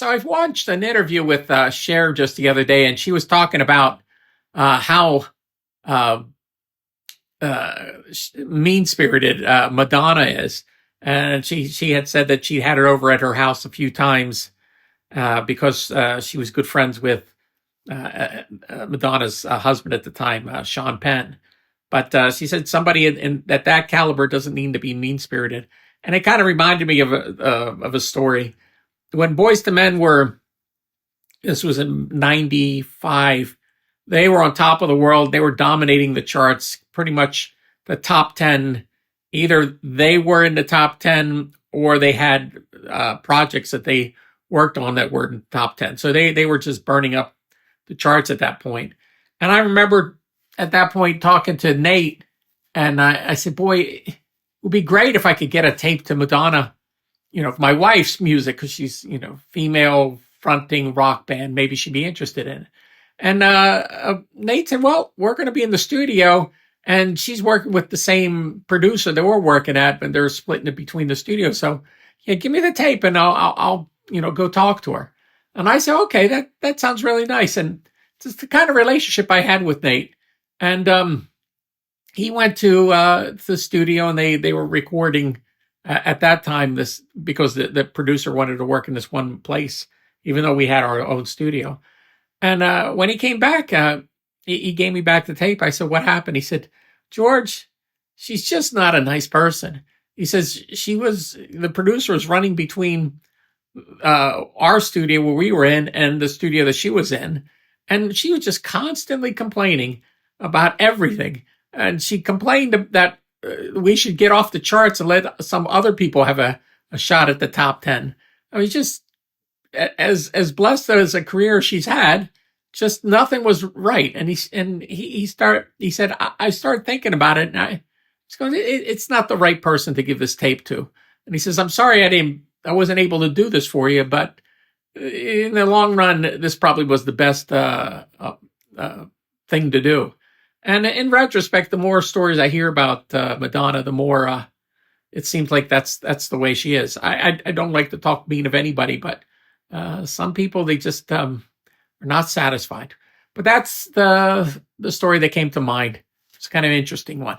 So I've watched an interview with Cher just the other day, and she was talking about how uh, mean spirited Madonna is, and she had said that she had her over at her house a few times because she was good friends with Madonna's husband at the time, Sean Penn. But she said somebody in that caliber doesn't need to be mean spirited, and it kind of reminded me of a story when Boys to Men were. This was in '95. They were on top of the world. They were dominating the charts, pretty much the top 10. Either they were in the top 10 or they had projects that they worked on that were in the top 10. So they were just burning up the charts at that point. And I remember at that point talking to Nate, and I said, boy, it would be great if I could get a tape to Madonna, my wife's music, because she's, female fronting rock band. Maybe she'd be interested in it. And Nate said, well, we're going to be in the studio, and she's working with the same producer that we're working at, and they're splitting it between the studios. So, yeah, give me the tape, and I'll go talk to her. And I said, okay, that sounds really nice. And it's the kind of relationship I had with Nate. And he went to the studio, and they were recording at that time this because the producer wanted to work in this one place, even though we had our own studio. And when he came back, he gave me back the tape. I said, what happened? He said, George, she's just not a nice person. He says the producer was running between our studio where we were in and the studio that she was in. And she was just constantly complaining about everything. And she complained that we should get off the charts and let some other people have a shot at the top 10. I mean, just as blessed as a career she's had, just nothing was right. And he said, I started thinking about it, and it's not the right person to give this tape to. And he says, I'm sorry I wasn't able to do this for you, but in the long run, this probably was the best thing to do. And in retrospect, the more stories I hear about Madonna, the more it seems like that's the way she is. I don't like to talk mean of anybody, but some people, they just are not satisfied. But that's the story that came to mind. It's kind of an interesting one.